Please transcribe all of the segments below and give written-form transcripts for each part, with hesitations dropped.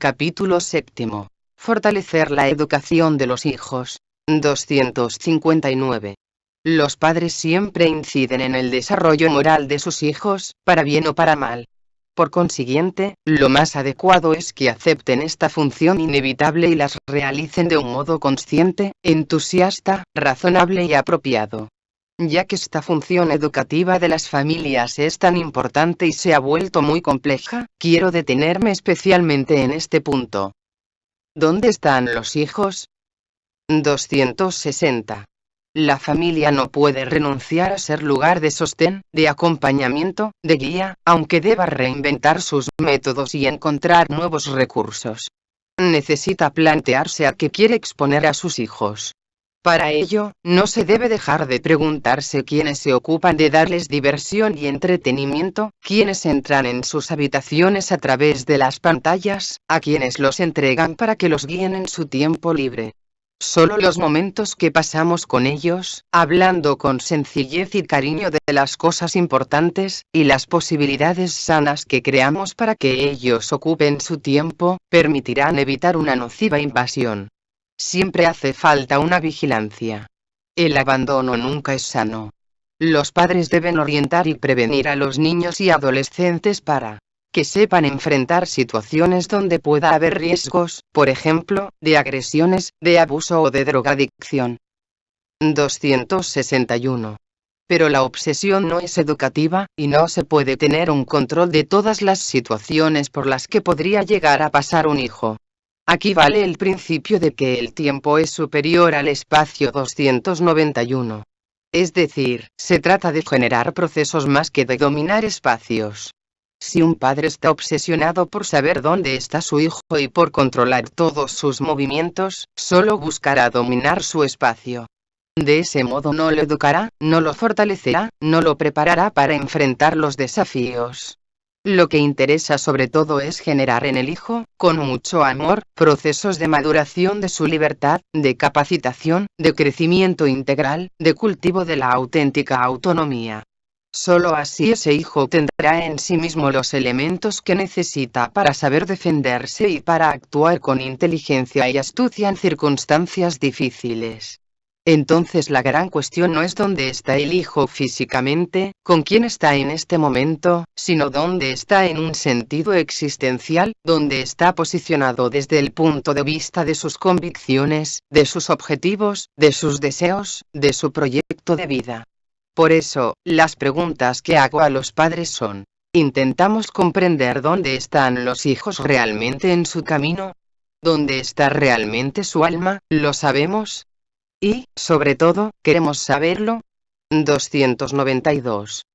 Capítulo 7. Fortalecer la educación de los hijos. 259. Los padres siempre inciden en el desarrollo moral de sus hijos, para bien o para mal. Por consiguiente, lo más adecuado es que acepten esta función inevitable y las realicen de un modo consciente, entusiasta, razonable y apropiado. Ya que esta función educativa de las familias es tan importante y se ha vuelto muy compleja, quiero detenerme especialmente en este punto. ¿Dónde están los hijos? 260. La familia no puede renunciar a ser lugar de sostén, de acompañamiento, de guía, aunque deba reinventar sus métodos y encontrar nuevos recursos. Necesita plantearse a qué quiere exponer a sus hijos. Para ello, no se debe dejar de preguntarse quiénes se ocupan de darles diversión y entretenimiento, quiénes entran en sus habitaciones a través de las pantallas, a quienes los entregan para que los guíen en su tiempo libre. Solo los momentos que pasamos con ellos, hablando con sencillez y cariño de las cosas importantes, y las posibilidades sanas que creamos para que ellos ocupen su tiempo, permitirán evitar una nociva invasión. Siempre hace falta una vigilancia. El abandono nunca es sano. Los padres deben orientar y prevenir a los niños y adolescentes para que sepan enfrentar situaciones donde pueda haber riesgos, por ejemplo, de agresiones, de abuso o de drogadicción. 261. Pero la obsesión no es educativa, y no se puede tener un control de todas las situaciones por las que podría llegar a pasar un hijo. Aquí vale el principio de que el tiempo es superior al espacio. 291. Es decir, se trata de generar procesos más que de dominar espacios. Si un padre está obsesionado por saber dónde está su hijo y por controlar todos sus movimientos, solo buscará dominar su espacio. De ese modo no lo educará, no lo fortalecerá, no lo preparará para enfrentar los desafíos. Lo que interesa sobre todo es generar en el hijo, con mucho amor, procesos de maduración de su libertad, de capacitación, de crecimiento integral, de cultivo de la auténtica autonomía. Solo así ese hijo tendrá en sí mismo los elementos que necesita para saber defenderse y para actuar con inteligencia y astucia en circunstancias difíciles. Entonces la gran cuestión no es dónde está el hijo físicamente, con quién está en este momento, sino dónde está en un sentido existencial, dónde está posicionado desde el punto de vista de sus convicciones, de sus objetivos, de sus deseos, de su proyecto de vida. Por eso, las preguntas que hago a los padres son: ¿intentamos comprender dónde están los hijos realmente en su camino? ¿Dónde está realmente su alma? ¿Lo sabemos? Y, sobre todo, ¿queremos saberlo? 292.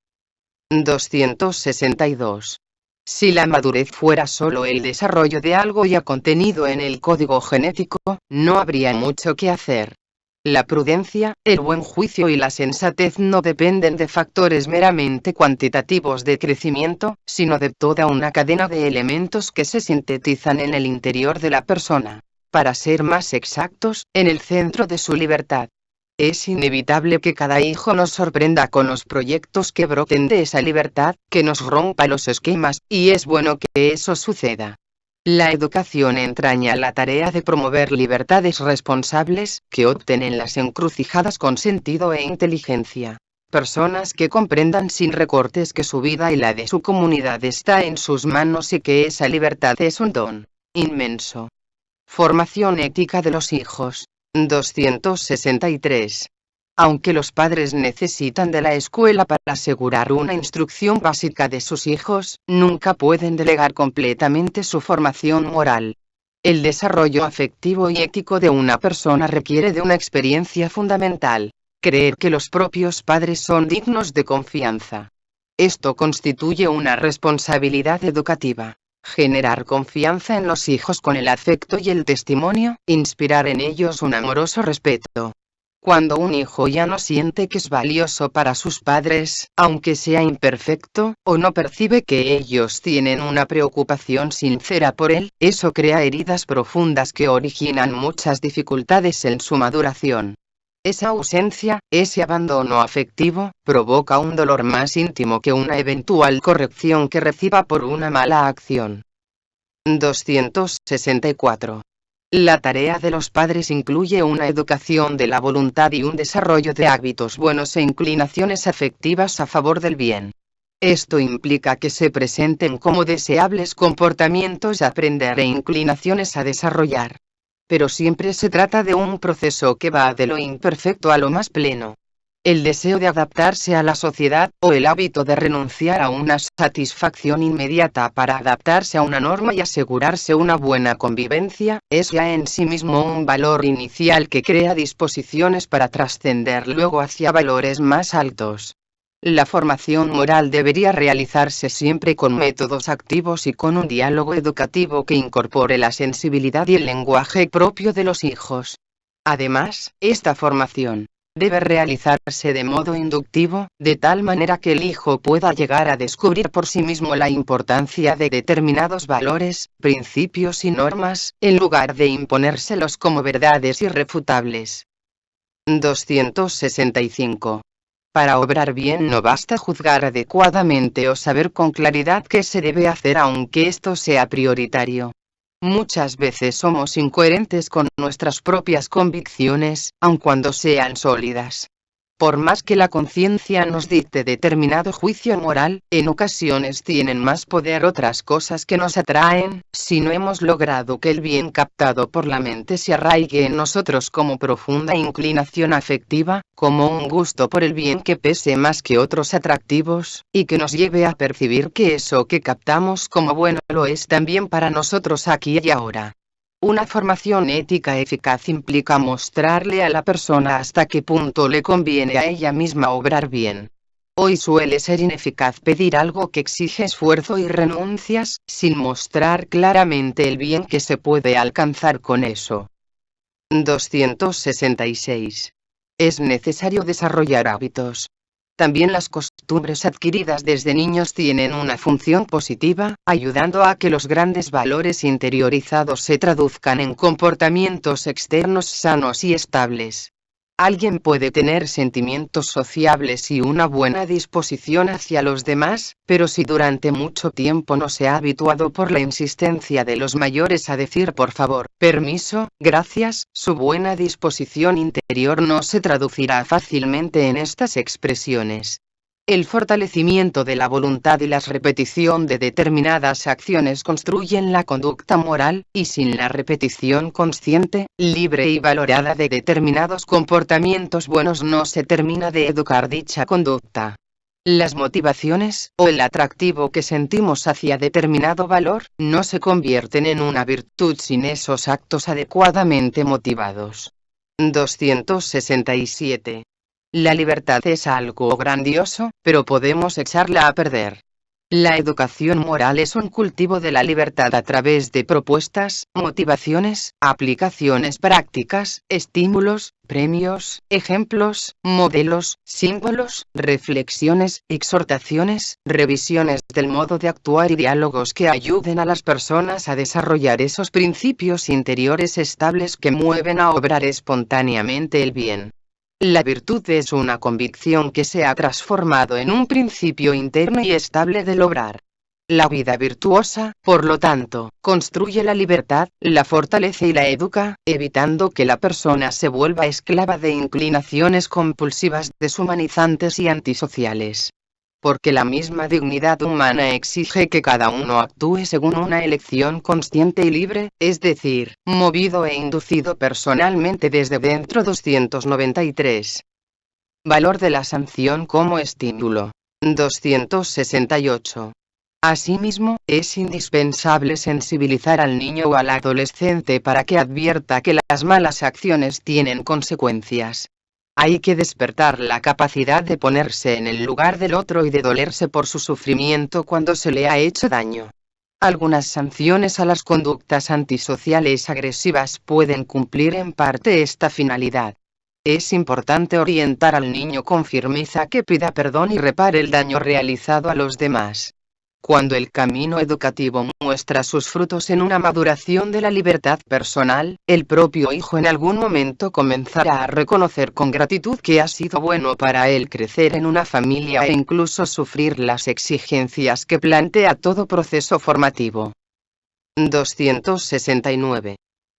262. Si la madurez fuera solo el desarrollo de algo ya contenido en el código genético, no habría mucho que hacer. La prudencia, el buen juicio y la sensatez no dependen de factores meramente cuantitativos de crecimiento, sino de toda una cadena de elementos que se sintetizan en el interior de la persona. Para ser más exactos, en el centro de su libertad. Es inevitable que cada hijo nos sorprenda con los proyectos que broten de esa libertad, que nos rompa los esquemas, y es bueno que eso suceda. La educación entraña la tarea de promover libertades responsables, que opten en las encrucijadas con sentido e inteligencia. Personas que comprendan sin recortes que su vida y la de su comunidad está en sus manos y que esa libertad es un don inmenso. Formación ética de los hijos. 263. Aunque los padres necesitan de la escuela para asegurar una instrucción básica de sus hijos, nunca pueden delegar completamente su formación moral. El desarrollo afectivo y ético de una persona requiere de una experiencia fundamental: creer que los propios padres son dignos de confianza. Esto constituye una responsabilidad educativa. Generar confianza en los hijos con el afecto y el testimonio, inspirar en ellos un amoroso respeto. Cuando un hijo ya no siente que es valioso para sus padres, aunque sea imperfecto, o no percibe que ellos tienen una preocupación sincera por él, eso crea heridas profundas que originan muchas dificultades en su maduración. Esa ausencia, ese abandono afectivo, provoca un dolor más íntimo que una eventual corrección que reciba por una mala acción. 264. La tarea de los padres incluye una educación de la voluntad y un desarrollo de hábitos buenos e inclinaciones afectivas a favor del bien. Esto implica que se presenten como deseables comportamientos a aprender e inclinaciones a desarrollar. Pero siempre se trata de un proceso que va de lo imperfecto a lo más pleno. El deseo de adaptarse a la sociedad, o el hábito de renunciar a una satisfacción inmediata para adaptarse a una norma y asegurarse una buena convivencia, es ya en sí mismo un valor inicial que crea disposiciones para trascender luego hacia valores más altos. La formación moral debería realizarse siempre con métodos activos y con un diálogo educativo que incorpore la sensibilidad y el lenguaje propio de los hijos. Además, esta formación debe realizarse de modo inductivo, de tal manera que el hijo pueda llegar a descubrir por sí mismo la importancia de determinados valores, principios y normas, en lugar de imponérselos como verdades irrefutables. 265. Para obrar bien no basta juzgar adecuadamente o saber con claridad qué se debe hacer aunque esto sea prioritario. Muchas veces somos incoherentes con nuestras propias convicciones, aun cuando sean sólidas. Por más que la conciencia nos dicte determinado juicio moral, en ocasiones tienen más poder otras cosas que nos atraen, si no hemos logrado que el bien captado por la mente se arraigue en nosotros como profunda inclinación afectiva, como un gusto por el bien que pese más que otros atractivos, y que nos lleve a percibir que eso que captamos como bueno lo es también para nosotros aquí y ahora. Una formación ética eficaz implica mostrarle a la persona hasta qué punto le conviene a ella misma obrar bien. Hoy suele ser ineficaz pedir algo que exige esfuerzo y renuncias, sin mostrar claramente el bien que se puede alcanzar con eso. 266. Es necesario desarrollar hábitos. También las costumbres adquiridas desde niños tienen una función positiva, ayudando a que los grandes valores interiorizados se traduzcan en comportamientos externos sanos y estables. Alguien puede tener sentimientos sociables y una buena disposición hacia los demás, pero si durante mucho tiempo no se ha habituado por la insistencia de los mayores a decir por favor, permiso, gracias, su buena disposición interior no se traducirá fácilmente en estas expresiones. El fortalecimiento de la voluntad y la repetición de determinadas acciones construyen la conducta moral, y sin la repetición consciente, libre y valorada de determinados comportamientos buenos no se termina de educar dicha conducta. Las motivaciones, o el atractivo que sentimos hacia determinado valor, no se convierten en una virtud sin esos actos adecuadamente motivados. 267. La libertad es algo grandioso, pero podemos echarla a perder. La educación moral es un cultivo de la libertad a través de propuestas, motivaciones, aplicaciones prácticas, estímulos, premios, ejemplos, modelos, símbolos, reflexiones, exhortaciones, revisiones del modo de actuar y diálogos que ayuden a las personas a desarrollar esos principios interiores estables que mueven a obrar espontáneamente el bien. La virtud es una convicción que se ha transformado en un principio interno y estable del obrar. La vida virtuosa, por lo tanto, construye la libertad, la fortalece y la educa, evitando que la persona se vuelva esclava de inclinaciones compulsivas, deshumanizantes y antisociales. Porque la misma dignidad humana exige que cada uno actúe según una elección consciente y libre, es decir, movido e inducido personalmente desde dentro. 293. Valor de la sanción como estímulo. 268. Asimismo, es indispensable sensibilizar al niño o al adolescente para que advierta que las malas acciones tienen consecuencias. Hay que despertar la capacidad de ponerse en el lugar del otro y de dolerse por su sufrimiento cuando se le ha hecho daño. Algunas sanciones a las conductas antisociales agresivas pueden cumplir en parte esta finalidad. Es importante orientar al niño con firmeza a que pida perdón y repare el daño realizado a los demás. Cuando el camino educativo muestra sus frutos en una maduración de la libertad personal, el propio hijo en algún momento comenzará a reconocer con gratitud que ha sido bueno para él crecer en una familia e incluso sufrir las exigencias que plantea todo proceso formativo. 269.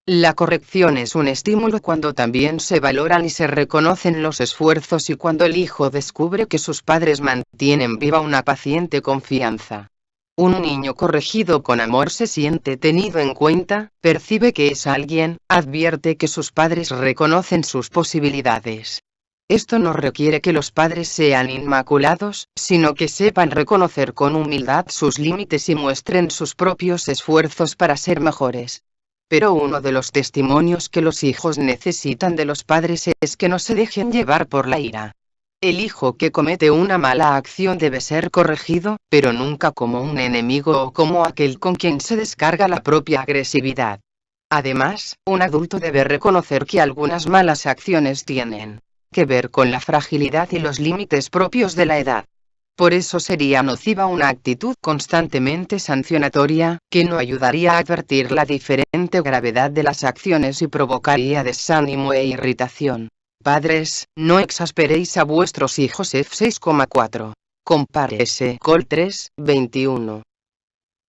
La corrección es un estímulo cuando también se valoran y se reconocen los esfuerzos y cuando el hijo descubre que sus padres mantienen viva una paciente confianza. Un niño corregido con amor se siente tenido en cuenta, percibe que es alguien, advierte que sus padres reconocen sus posibilidades. Esto no requiere que los padres sean inmaculados, sino que sepan reconocer con humildad sus límites y muestren sus propios esfuerzos para ser mejores. Pero uno de los testimonios que los hijos necesitan de los padres es que no se dejen llevar por la ira. El hijo que comete una mala acción debe ser corregido, pero nunca como un enemigo o como aquel con quien se descarga la propia agresividad. Además, un adulto debe reconocer que algunas malas acciones tienen que ver con la fragilidad y los límites propios de la edad. Por eso sería nociva una actitud constantemente sancionatoria, que no ayudaría a advertir la diferente gravedad de las acciones y provocaría desánimo e irritación. Padres, no exasperéis a vuestros hijos. F6,4. Compare S. Col 3, 21.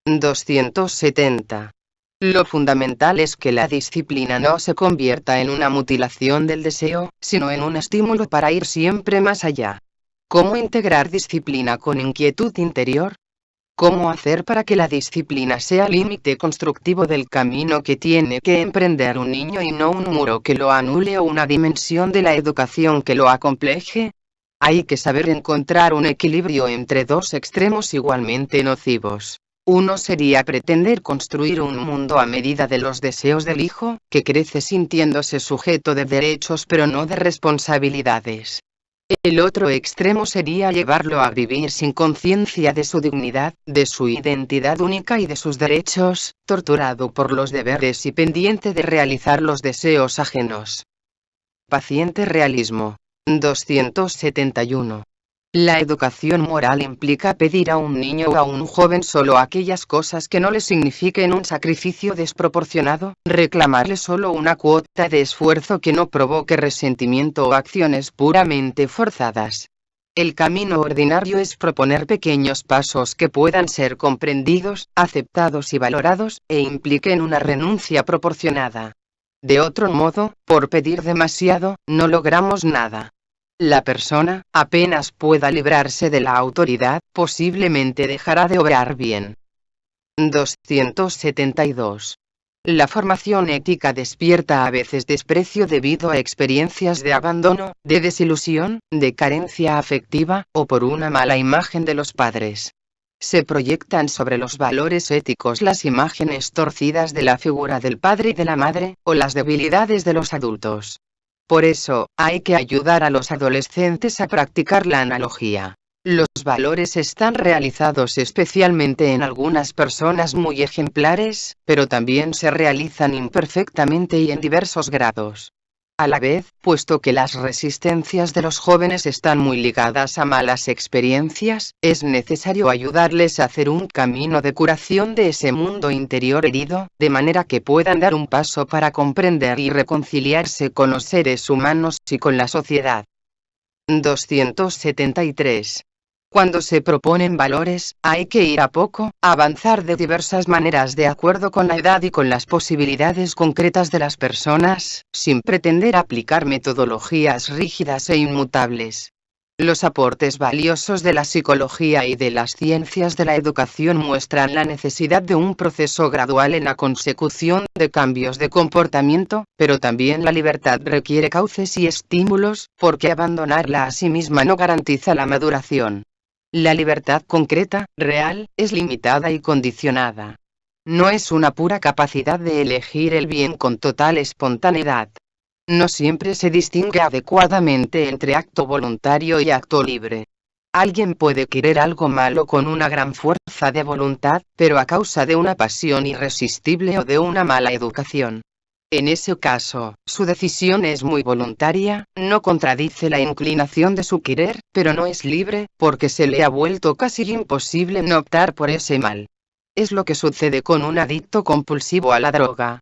270. Lo fundamental es que la disciplina no se convierta en una mutilación del deseo, sino en un estímulo para ir siempre más allá. ¿Cómo integrar disciplina con inquietud interior? ¿Cómo hacer para que la disciplina sea límite constructivo del camino que tiene que emprender un niño y no un muro que lo anule o una dimensión de la educación que lo acompleje? Hay que saber encontrar un equilibrio entre dos extremos igualmente nocivos. Uno sería pretender construir un mundo a medida de los deseos del hijo, que crece sintiéndose sujeto de derechos pero no de responsabilidades. El otro extremo sería llevarlo a vivir sin conciencia de su dignidad, de su identidad única y de sus derechos, torturado por los deberes y pendiente de realizar los deseos ajenos. Paciente realismo. 271. La educación moral implica pedir a un niño o a un joven solo aquellas cosas que no le signifiquen un sacrificio desproporcionado, reclamarle solo una cuota de esfuerzo que no provoque resentimiento o acciones puramente forzadas. El camino ordinario es proponer pequeños pasos que puedan ser comprendidos, aceptados y valorados, e impliquen una renuncia proporcionada. De otro modo, por pedir demasiado, no logramos nada. La persona, apenas pueda librarse de la autoridad, posiblemente dejará de obrar bien. 272. La formación ética despierta a veces desprecio debido a experiencias de abandono, de desilusión, de carencia afectiva, o por una mala imagen de los padres. Se proyectan sobre los valores éticos las imágenes torcidas de la figura del padre y de la madre, o las debilidades de los adultos. Por eso, hay que ayudar a los adolescentes a practicar la analogía. Los valores están realizados especialmente en algunas personas muy ejemplares, pero también se realizan imperfectamente y en diversos grados. A la vez, puesto que las resistencias de los jóvenes están muy ligadas a malas experiencias, es necesario ayudarles a hacer un camino de curación de ese mundo interior herido, de manera que puedan dar un paso para comprender y reconciliarse con los seres humanos y con la sociedad. 273. Cuando se proponen valores, hay que ir a poco, avanzar de diversas maneras de acuerdo con la edad y con las posibilidades concretas de las personas, sin pretender aplicar metodologías rígidas e inmutables. Los aportes valiosos de la psicología y de las ciencias de la educación muestran la necesidad de un proceso gradual en la consecución de cambios de comportamiento, pero también la libertad requiere cauces y estímulos, porque abandonarla a sí misma no garantiza la maduración. La libertad concreta, real, es limitada y condicionada. No es una pura capacidad de elegir el bien con total espontaneidad. No siempre se distingue adecuadamente entre acto voluntario y acto libre. Alguien puede querer algo malo con una gran fuerza de voluntad, pero a causa de una pasión irresistible o de una mala educación. En ese caso, su decisión es muy voluntaria, no contradice la inclinación de su querer, pero no es libre, porque se le ha vuelto casi imposible no optar por ese mal. Es lo que sucede con un adicto compulsivo a la droga.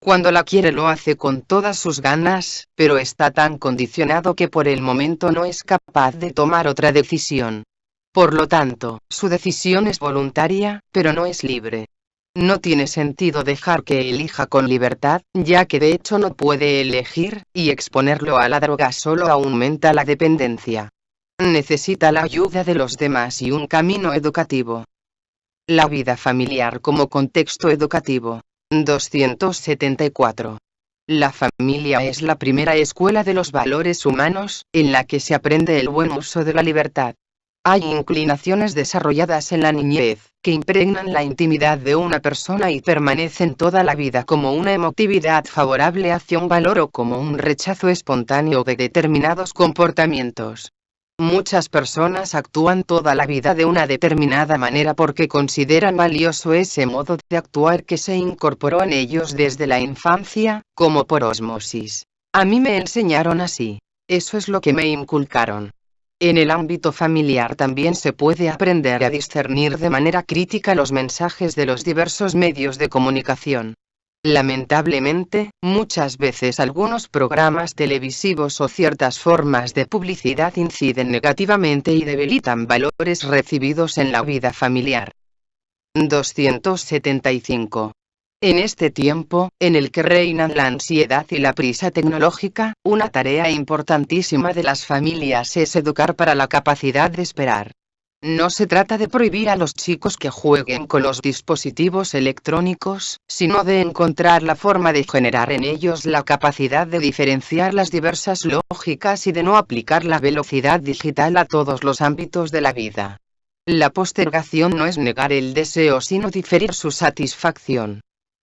Cuando la quiere lo hace con todas sus ganas, pero está tan condicionado que por el momento no es capaz de tomar otra decisión. Por lo tanto, su decisión es voluntaria, pero no es libre. No tiene sentido dejar que elija con libertad, ya que de hecho no puede elegir, y exponerlo a la droga solo aumenta la dependencia. Necesita la ayuda de los demás y un camino educativo. La vida familiar como contexto educativo. 274. La familia es la primera escuela de los valores humanos, en la que se aprende el buen uso de la libertad. Hay inclinaciones desarrolladas en la niñez, que impregnan la intimidad de una persona y permanecen toda la vida, como una emotividad favorable hacia un valor o como un rechazo espontáneo de determinados comportamientos. Muchas personas actúan toda la vida de una determinada manera porque consideran valioso ese modo de actuar que se incorporó en ellos desde la infancia, como por ósmosis. A mí me enseñaron así. Eso es lo que me inculcaron. En el ámbito familiar también se puede aprender a discernir de manera crítica los mensajes de los diversos medios de comunicación. Lamentablemente, muchas veces algunos programas televisivos o ciertas formas de publicidad inciden negativamente y debilitan valores recibidos en la vida familiar. 275. En este tiempo, en el que reinan la ansiedad y la prisa tecnológica, una tarea importantísima de las familias es educar para la capacidad de esperar. No se trata de prohibir a los chicos que jueguen con los dispositivos electrónicos, sino de encontrar la forma de generar en ellos la capacidad de diferenciar las diversas lógicas y de no aplicar la velocidad digital a todos los ámbitos de la vida. La postergación no es negar el deseo, sino diferir su satisfacción.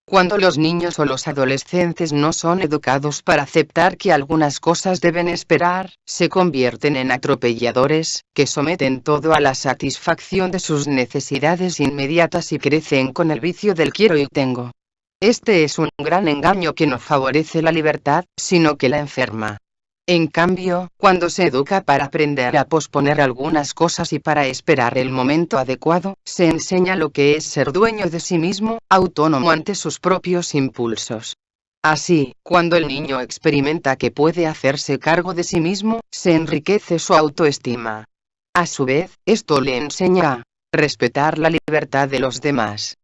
Cuando los niños o los adolescentes no son educados para aceptar que algunas cosas deben esperar, se convierten en atropelladores, que someten todo a la satisfacción de sus necesidades inmediatas y crecen con el vicio del quiero y tengo. Este es un gran engaño que no favorece la libertad, sino que la enferma. En cambio, cuando se educa para aprender a posponer algunas cosas y para esperar el momento adecuado, se enseña lo que es ser dueño de sí mismo, autónomo ante sus propios impulsos. Así, cuando el niño experimenta que puede hacerse cargo de sí mismo, se enriquece su autoestima. A su vez, esto le enseña a respetar la libertad de los demás.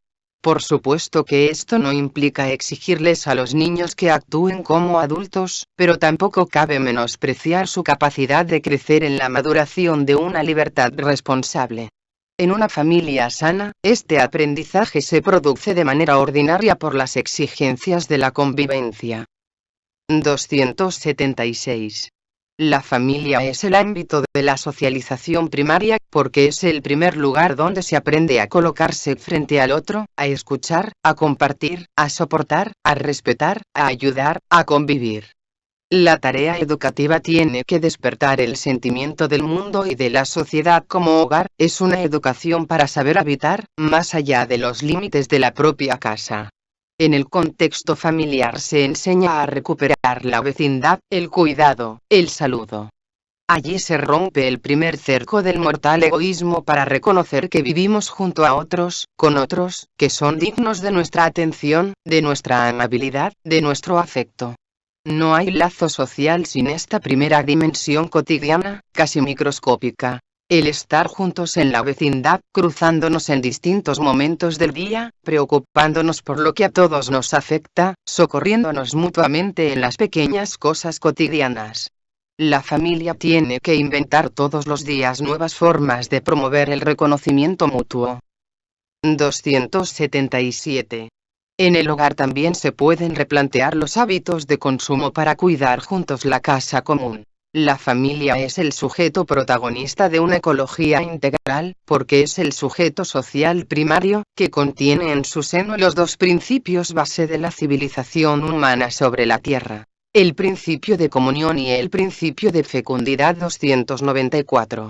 Por supuesto que esto no implica exigirles a los niños que actúen como adultos, pero tampoco cabe menospreciar su capacidad de crecer en la maduración de una libertad responsable. En una familia sana, este aprendizaje se produce de manera ordinaria por las exigencias de la convivencia. 276. La familia es el ámbito de la socialización primaria, porque es el primer lugar donde se aprende a colocarse frente al otro, a escuchar, a compartir, a soportar, a respetar, a ayudar, a convivir. La tarea educativa tiene que despertar el sentimiento del mundo y de la sociedad como hogar, es una educación para saber habitar, más allá de los límites de la propia casa. En el contexto familiar se enseña a recuperar la vecindad, el cuidado, el saludo. Allí se rompe el primer cerco del mortal egoísmo para reconocer que vivimos junto a otros, con otros, que son dignos de nuestra atención, de nuestra amabilidad, de nuestro afecto. No hay lazo social sin esta primera dimensión cotidiana, casi microscópica. El estar juntos en la vecindad, cruzándonos en distintos momentos del día, preocupándonos por lo que a todos nos afecta, socorriéndonos mutuamente en las pequeñas cosas cotidianas. La familia tiene que inventar todos los días nuevas formas de promover el reconocimiento mutuo. 277. En el hogar también se pueden replantear los hábitos de consumo para cuidar juntos la casa común. La familia es el sujeto protagonista de una ecología integral, porque es el sujeto social primario, que contiene en su seno los dos principios base de la civilización humana sobre la tierra: el principio de comunión y el principio de fecundidad. 294.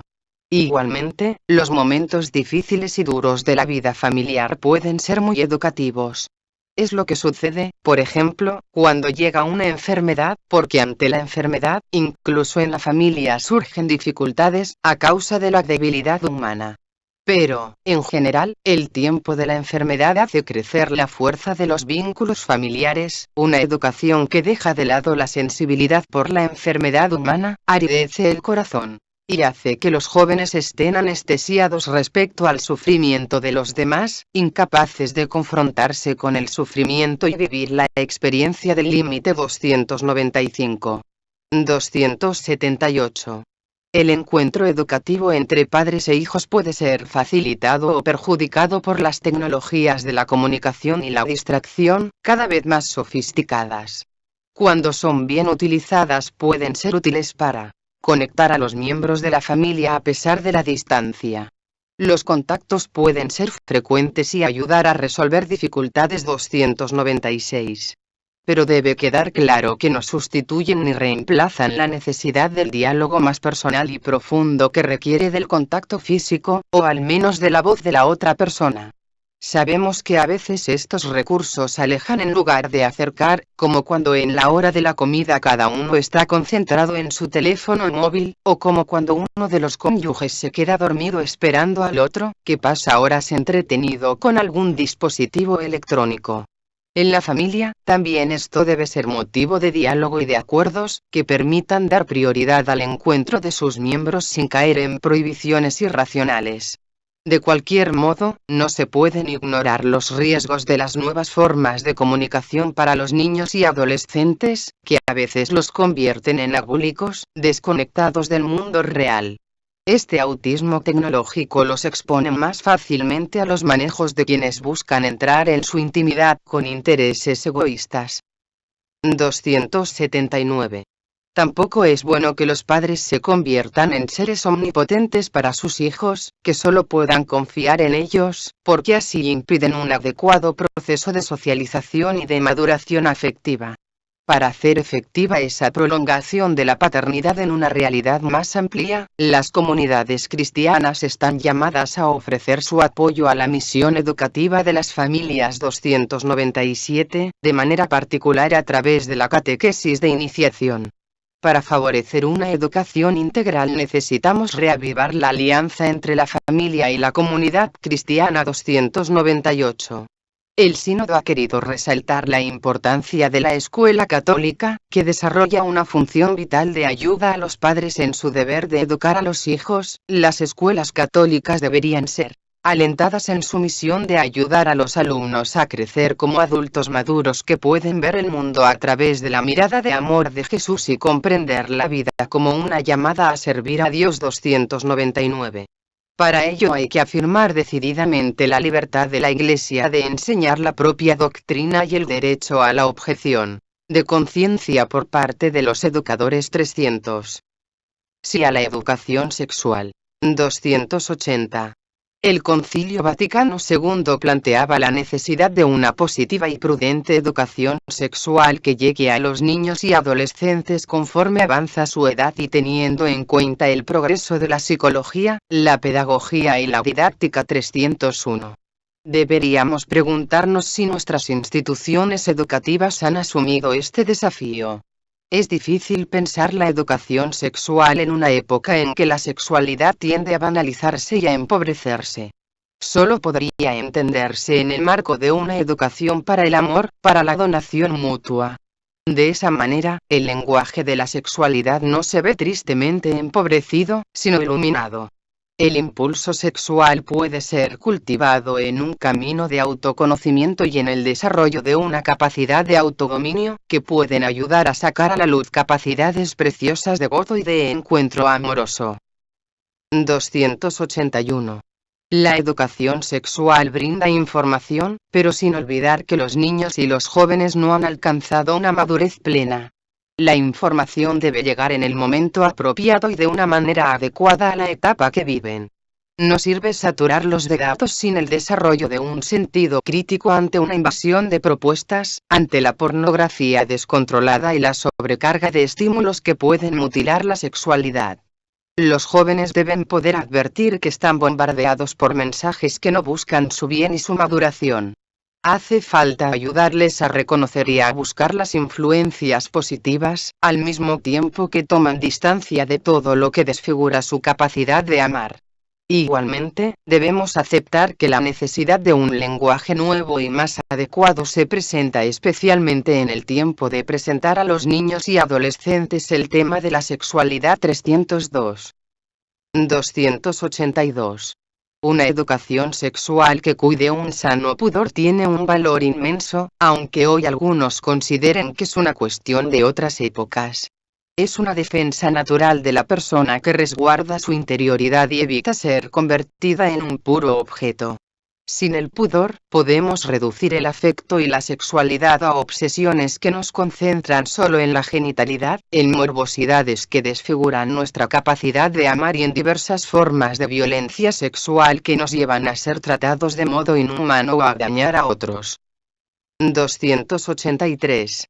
Igualmente, los momentos difíciles y duros de la vida familiar pueden ser muy educativos. Es lo que sucede, por ejemplo, cuando llega una enfermedad, porque ante la enfermedad, incluso en la familia surgen dificultades, a causa de la debilidad humana. Pero, en general, el tiempo de la enfermedad hace crecer la fuerza de los vínculos familiares. Una educación que deja de lado la sensibilidad por la enfermedad humana, aridece el corazón. y hace que los jóvenes estén anestesiados respecto al sufrimiento de los demás, incapaces de confrontarse con el sufrimiento y vivir la experiencia del límite 295. 278. El encuentro educativo entre padres e hijos puede ser facilitado o perjudicado por las tecnologías de la comunicación y la distracción, cada vez más sofisticadas. Cuando son bien utilizadas pueden ser útiles para conectar a los miembros de la familia a pesar de la distancia. Los contactos pueden ser frecuentes y ayudar a resolver dificultades 296. Pero debe quedar claro que no sustituyen ni reemplazan la necesidad del diálogo más personal y profundo que requiere del contacto físico, o al menos de la voz de la otra persona. Sabemos que a veces estos recursos alejan en lugar de acercar, como cuando en la hora de la comida cada uno está concentrado en su teléfono móvil, o como cuando uno de los cónyuges se queda dormido esperando al otro, que pasa horas entretenido con algún dispositivo electrónico. En la familia, también esto debe ser motivo de diálogo y de acuerdos, que permitan dar prioridad al encuentro de sus miembros sin caer en prohibiciones irracionales. De cualquier modo, no se pueden ignorar los riesgos de las nuevas formas de comunicación para los niños y adolescentes, que a veces los convierten en abúlicos, desconectados del mundo real. Este autismo tecnológico los expone más fácilmente a los manejos de quienes buscan entrar en su intimidad con intereses egoístas. 279. Tampoco es bueno que los padres se conviertan en seres omnipotentes para sus hijos, que solo puedan confiar en ellos, porque así impiden un adecuado proceso de socialización y de maduración afectiva. Para hacer efectiva esa prolongación de la paternidad en una realidad más amplia, las comunidades cristianas están llamadas a ofrecer su apoyo a la misión educativa de las familias 297, de manera particular a través de la catequesis de iniciación. Para favorecer una educación integral necesitamos reavivar la alianza entre la familia y la comunidad cristiana 298. El sínodo ha querido resaltar la importancia de la escuela católica, que desarrolla una función vital de ayuda a los padres en su deber de educar a los hijos. Las escuelas católicas deberían ser alentadas en su misión de ayudar a los alumnos a crecer como adultos maduros que pueden ver el mundo a través de la mirada de amor de Jesús y comprender la vida como una llamada a servir a Dios 299. Para ello hay que afirmar decididamente la libertad de la Iglesia de enseñar la propia doctrina y el derecho a la objeción de conciencia por parte de los educadores 300. Sí a la educación sexual. 280. El Concilio Vaticano II planteaba la necesidad de una positiva y prudente educación sexual que llegue a los niños y adolescentes conforme avanza su edad y teniendo en cuenta el progreso de la psicología, la pedagogía y la didáctica 301. Deberíamos preguntarnos si nuestras instituciones educativas han asumido este desafío. Es difícil pensar la educación sexual en una época en que la sexualidad tiende a banalizarse y a empobrecerse. Solo podría entenderse en el marco de una educación para el amor, para la donación mutua. De esa manera, el lenguaje de la sexualidad no se ve tristemente empobrecido, sino iluminado. El impulso sexual puede ser cultivado en un camino de autoconocimiento y en el desarrollo de una capacidad de autodominio, que pueden ayudar a sacar a la luz capacidades preciosas de gozo y de encuentro amoroso. 281. La educación sexual brinda información, pero sin olvidar que los niños y los jóvenes no han alcanzado una madurez plena. La información debe llegar en el momento apropiado y de una manera adecuada a la etapa que viven. No sirve saturarlos de datos sin el desarrollo de un sentido crítico ante una invasión de propuestas, ante la pornografía descontrolada y la sobrecarga de estímulos que pueden mutilar la sexualidad. Los jóvenes deben poder advertir que están bombardeados por mensajes que no buscan su bien y su maduración. Hace falta ayudarles a reconocer y a buscar las influencias positivas, al mismo tiempo que toman distancia de todo lo que desfigura su capacidad de amar. Igualmente, debemos aceptar que la necesidad de un lenguaje nuevo y más adecuado se presenta especialmente en el tiempo de presentar a los niños y adolescentes el tema de la sexualidad 302. 282. Una educación sexual que cuide un sano pudor tiene un valor inmenso, aunque hoy algunos consideren que es una cuestión de otras épocas. Es una defensa natural de la persona que resguarda su interioridad y evita ser convertida en un puro objeto. Sin el pudor, podemos reducir el afecto y la sexualidad a obsesiones que nos concentran solo en la genitalidad, en morbosidades que desfiguran nuestra capacidad de amar y en diversas formas de violencia sexual que nos llevan a ser tratados de modo inhumano o a dañar a otros. 283.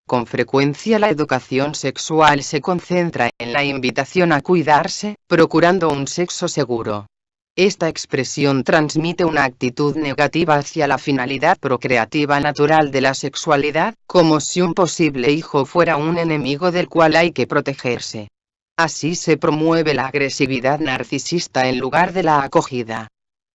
Con frecuencia la educación sexual se concentra en la invitación a cuidarse, procurando un sexo seguro. Esta expresión transmite una actitud negativa hacia la finalidad procreativa natural de la sexualidad, como si un posible hijo fuera un enemigo del cual hay que protegerse. Así se promueve la agresividad narcisista en lugar de la acogida.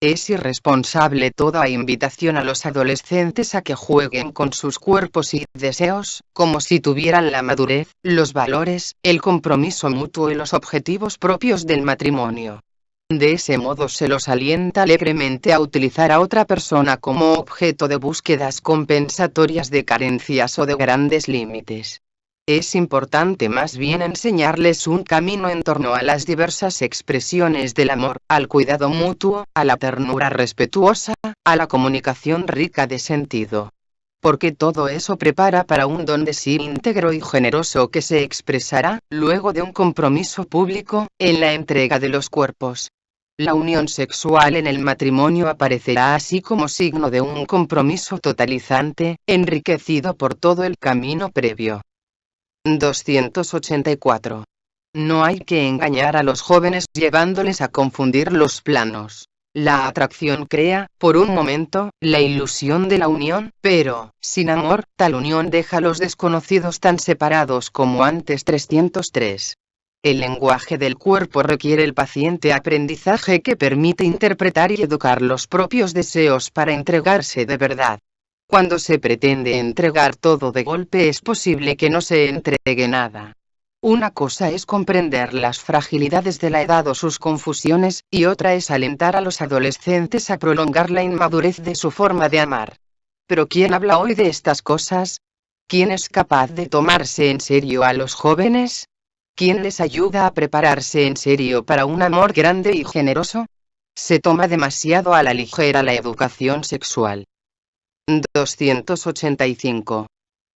Es irresponsable toda invitación a los adolescentes a que jueguen con sus cuerpos y deseos, como si tuvieran la madurez, los valores, el compromiso mutuo y los objetivos propios del matrimonio. De ese modo se los alienta alegremente a utilizar a otra persona como objeto de búsquedas compensatorias de carencias o de grandes límites. Es importante más bien enseñarles un camino en torno a las diversas expresiones del amor, al cuidado mutuo, a la ternura respetuosa, a la comunicación rica de sentido. Porque todo eso prepara para un don de sí íntegro y generoso que se expresará, luego de un compromiso público, en la entrega de los cuerpos. La unión sexual en el matrimonio aparecerá así como signo de un compromiso totalizante, enriquecido por todo el camino previo. 284. No hay que engañar a los jóvenes llevándoles a confundir los planos. La atracción crea, por un momento, la ilusión de la unión, pero, sin amor, tal unión deja a los desconocidos tan separados como antes. 303. El lenguaje del cuerpo requiere el paciente aprendizaje que permite interpretar y educar los propios deseos para entregarse de verdad. Cuando se pretende entregar todo de golpe es posible que no se entregue nada. Una cosa es comprender las fragilidades de la edad o sus confusiones, y otra es alentar a los adolescentes a prolongar la inmadurez de su forma de amar. Pero ¿quién habla hoy de estas cosas? ¿Quién es capaz de tomarse en serio a los jóvenes? ¿Quién les ayuda a prepararse en serio para un amor grande y generoso? Se toma demasiado a la ligera la educación sexual. 285.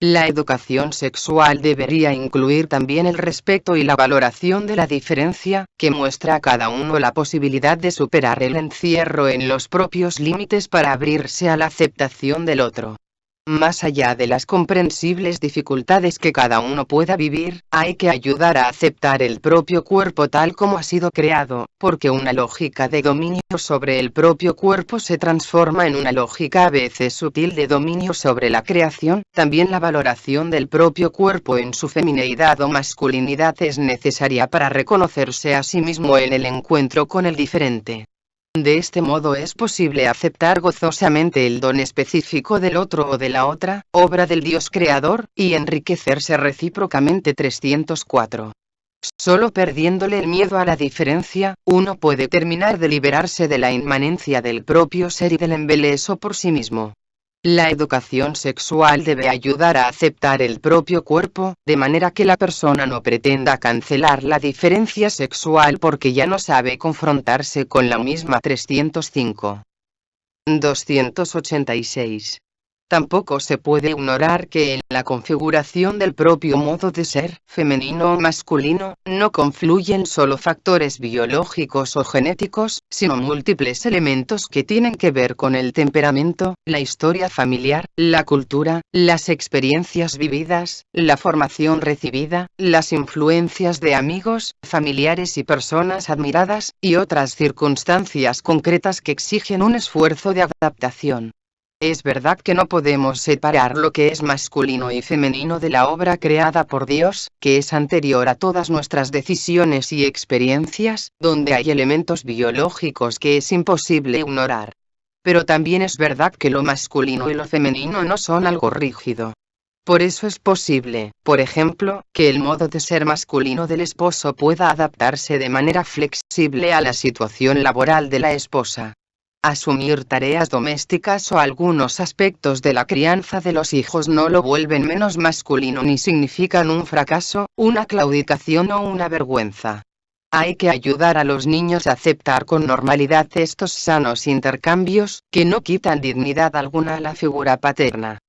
La educación sexual debería incluir también el respeto y la valoración de la diferencia, que muestra a cada uno la posibilidad de superar el encierro en los propios límites para abrirse a la aceptación del otro. Más allá de las comprensibles dificultades que cada uno pueda vivir, hay que ayudar a aceptar el propio cuerpo tal como ha sido creado, porque una lógica de dominio sobre el propio cuerpo se transforma en una lógica a veces sutil de dominio sobre la creación. También la valoración del propio cuerpo en su femineidad o masculinidad es necesaria para reconocerse a sí mismo en el encuentro con el diferente. De este modo es posible aceptar gozosamente el don específico del otro o de la otra, obra del Dios creador, y enriquecerse recíprocamente. 304. Solo perdiéndole el miedo a la diferencia, uno puede terminar de liberarse de la inmanencia del propio ser y del embeleso por sí mismo. La educación sexual debe ayudar a aceptar el propio cuerpo, de manera que la persona no pretenda cancelar la diferencia sexual porque ya no sabe confrontarse con la misma. 305. 286. Tampoco se puede ignorar que en la configuración del propio modo de ser, femenino o masculino, no confluyen solo factores biológicos o genéticos, sino múltiples elementos que tienen que ver con el temperamento, la historia familiar, la cultura, las experiencias vividas, la formación recibida, las influencias de amigos, familiares y personas admiradas, y otras circunstancias concretas que exigen un esfuerzo de adaptación. Es verdad que no podemos separar lo que es masculino y femenino de la obra creada por Dios, que es anterior a todas nuestras decisiones y experiencias, donde hay elementos biológicos que es imposible ignorar. Pero también es verdad que lo masculino y lo femenino no son algo rígido. Por eso es posible, por ejemplo, que el modo de ser masculino del esposo pueda adaptarse de manera flexible a la situación laboral de la esposa. Asumir tareas domésticas o algunos aspectos de la crianza de los hijos no lo vuelven menos masculino ni significan un fracaso, una claudicación o una vergüenza. Hay que ayudar a los niños a aceptar con normalidad estos sanos intercambios, que no quitan dignidad alguna a la figura paterna.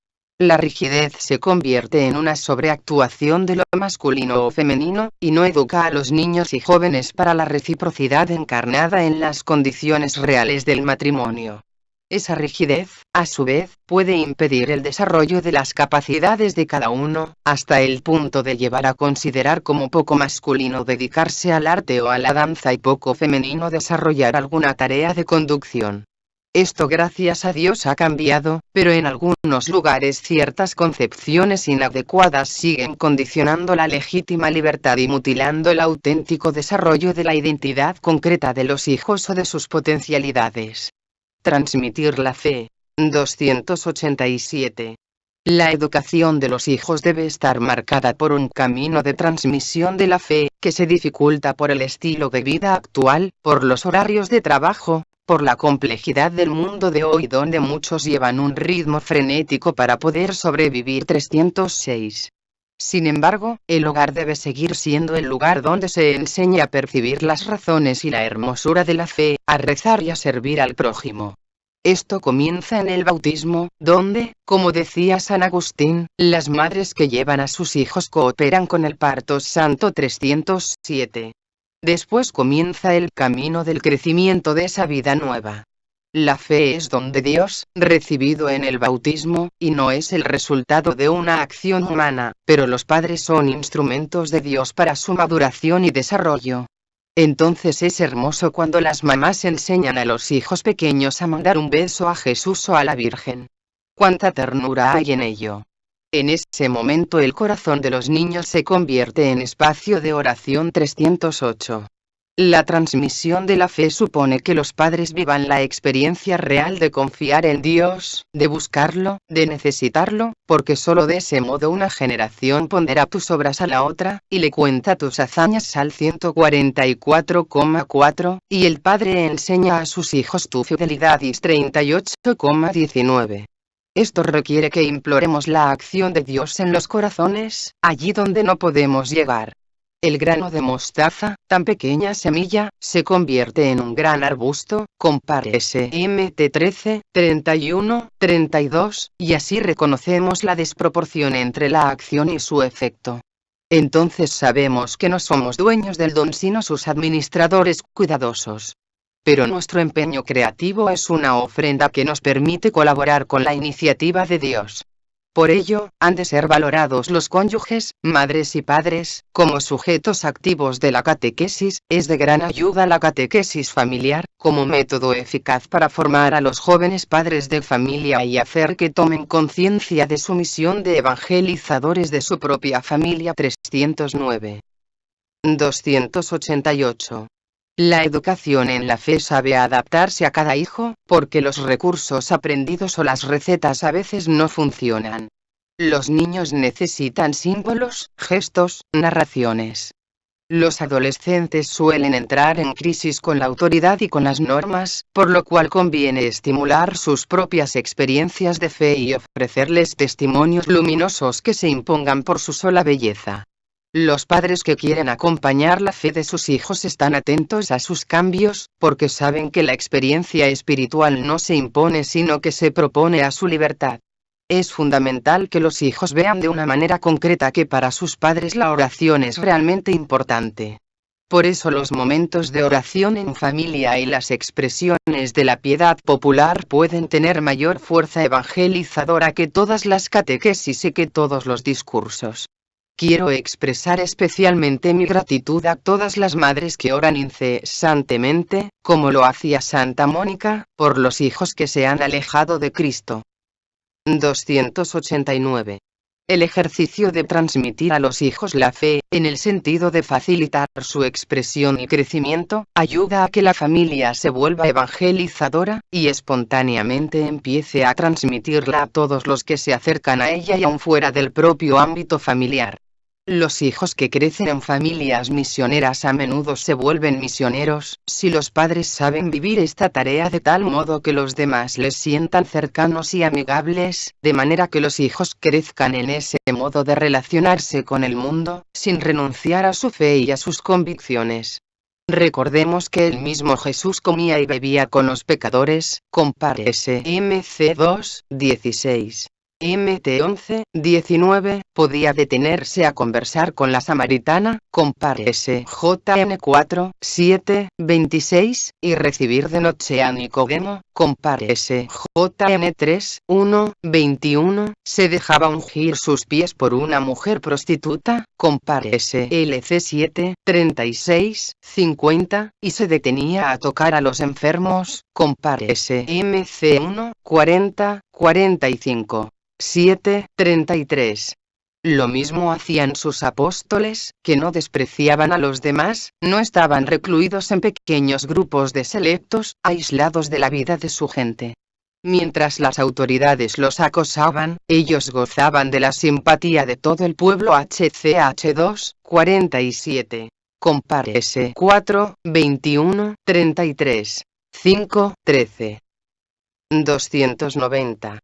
La rigidez se convierte en una sobreactuación de lo masculino o femenino, y no educa a los niños y jóvenes para la reciprocidad encarnada en las condiciones reales del matrimonio. Esa rigidez, a su vez, puede impedir el desarrollo de las capacidades de cada uno, hasta el punto de llevar a considerar como poco masculino dedicarse al arte o a la danza y poco femenino desarrollar alguna tarea de conducción. Esto gracias a Dios ha cambiado, pero en algunos lugares ciertas concepciones inadecuadas siguen condicionando la legítima libertad y mutilando el auténtico desarrollo de la identidad concreta de los hijos o de sus potencialidades. Transmitir la fe. 287. La educación de los hijos debe estar marcada por un camino de transmisión de la fe, que se dificulta por el estilo de vida actual, por los horarios de trabajo, por la complejidad del mundo de hoy donde muchos llevan un ritmo frenético para poder sobrevivir. 306. Sin embargo, el hogar debe seguir siendo el lugar donde se enseña a percibir las razones y la hermosura de la fe, a rezar y a servir al prójimo. Esto comienza en el bautismo, donde, como decía San Agustín, las madres que llevan a sus hijos cooperan con el parto santo. 307. Después comienza el camino del crecimiento de esa vida nueva. La fe es don de Dios, recibido en el bautismo, y no es el resultado de una acción humana, pero los padres son instrumentos de Dios para su maduración y desarrollo. Entonces es hermoso cuando las mamás enseñan a los hijos pequeños a mandar un beso a Jesús o a la Virgen. ¡Cuánta ternura hay en ello! En ese momento el corazón de los niños se convierte en espacio de oración. 308. La transmisión de la fe supone que los padres vivan la experiencia real de confiar en Dios, de buscarlo, de necesitarlo, porque solo de ese modo una generación pondera tus obras a la otra, y le cuenta tus hazañas. Sal 144,4, y el padre enseña a sus hijos tu fidelidad. Is 38,19. Esto requiere que imploremos la acción de Dios en los corazones, allí donde no podemos llegar. El grano de mostaza, tan pequeña semilla, se convierte en un gran arbusto, compare SMT 13, 31, 32, y así reconocemos la desproporción entre la acción y su efecto. Entonces sabemos que no somos dueños del don sino sus administradores cuidadosos. Pero nuestro empeño creativo es una ofrenda que nos permite colaborar con la iniciativa de Dios. Por ello, han de ser valorados los cónyuges, madres y padres, como sujetos activos de la catequesis. Es de gran ayuda la catequesis familiar, como método eficaz para formar a los jóvenes padres de familia y hacer que tomen conciencia de su misión de evangelizadores de su propia familia. 309. 288. La educación en la fe sabe adaptarse a cada hijo, porque los recursos aprendidos o las recetas a veces no funcionan. Los niños necesitan símbolos, gestos, narraciones. Los adolescentes suelen entrar en crisis con la autoridad y con las normas, por lo cual conviene estimular sus propias experiencias de fe y ofrecerles testimonios luminosos que se impongan por su sola belleza. Los padres que quieren acompañar la fe de sus hijos están atentos a sus cambios, porque saben que la experiencia espiritual no se impone sino que se propone a su libertad. Es fundamental que los hijos vean de una manera concreta que para sus padres la oración es realmente importante. Por eso los momentos de oración en familia y las expresiones de la piedad popular pueden tener mayor fuerza evangelizadora que todas las catequesis y que todos los discursos. Quiero expresar especialmente mi gratitud a todas las madres que oran incesantemente, como lo hacía Santa Mónica, por los hijos que se han alejado de Cristo. 289. El ejercicio de transmitir a los hijos la fe, en el sentido de facilitar su expresión y crecimiento, ayuda a que la familia se vuelva evangelizadora, y espontáneamente empiece a transmitirla a todos los que se acercan a ella y aún fuera del propio ámbito familiar. Los hijos que crecen en familias misioneras a menudo se vuelven misioneros, si los padres saben vivir esta tarea de tal modo que los demás les sientan cercanos y amigables, de manera que los hijos crezcan en ese modo de relacionarse con el mundo, sin renunciar a su fe y a sus convicciones. Recordemos que el mismo Jesús comía y bebía con los pecadores, compárese MC 2:16. MT 11:19, podía detenerse a conversar con la samaritana, compárese JN 4:7-26, y recibir de noche a Nicodemo, compárese JN 3:1-21, se dejaba ungir sus pies por una mujer prostituta, compárese LC 7:36-50, y se detenía a tocar a los enfermos, compárese MC 1:40-45. 7:33. Lo mismo hacían sus apóstoles, que no despreciaban a los demás, no estaban recluidos en pequeños grupos de selectos, aislados de la vida de su gente. Mientras las autoridades los acosaban, ellos gozaban de la simpatía de todo el pueblo. HCH 2:47. Compárese 4:21-33. 5:13. 290.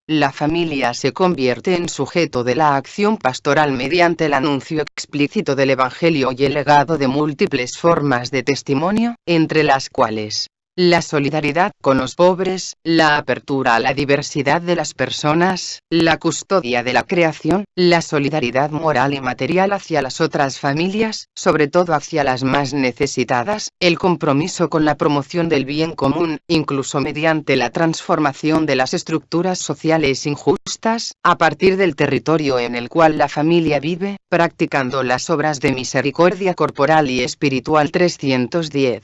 La familia se convierte en sujeto de la acción pastoral mediante el anuncio explícito del Evangelio y el legado de múltiples formas de testimonio, entre las cuales la solidaridad con los pobres, la apertura a la diversidad de las personas, la custodia de la creación, la solidaridad moral y material hacia las otras familias, sobre todo hacia las más necesitadas, el compromiso con la promoción del bien común, incluso mediante la transformación de las estructuras sociales injustas, a partir del territorio en el cual la familia vive, practicando las obras de misericordia corporal y espiritual. 310.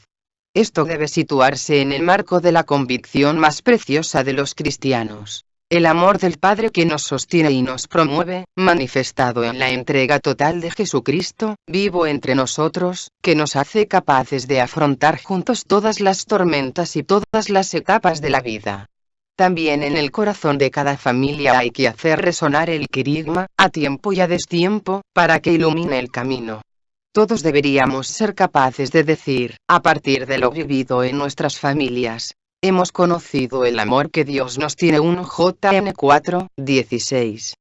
Esto debe situarse en el marco de la convicción más preciosa de los cristianos: el amor del Padre que nos sostiene y nos promueve, manifestado en la entrega total de Jesucristo, vivo entre nosotros, que nos hace capaces de afrontar juntos todas las tormentas y todas las etapas de la vida. También en el corazón de cada familia hay que hacer resonar el querigma, a tiempo y a destiempo, para que ilumine el camino. Todos deberíamos ser capaces de decir, a partir de lo vivido en nuestras familias, hemos conocido el amor que Dios nos tiene. JN 4:16.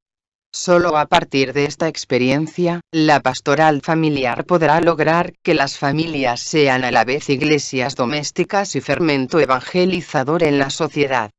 Solo a partir de esta experiencia, la pastoral familiar podrá lograr que las familias sean a la vez iglesias domésticas y fermento evangelizador en la sociedad.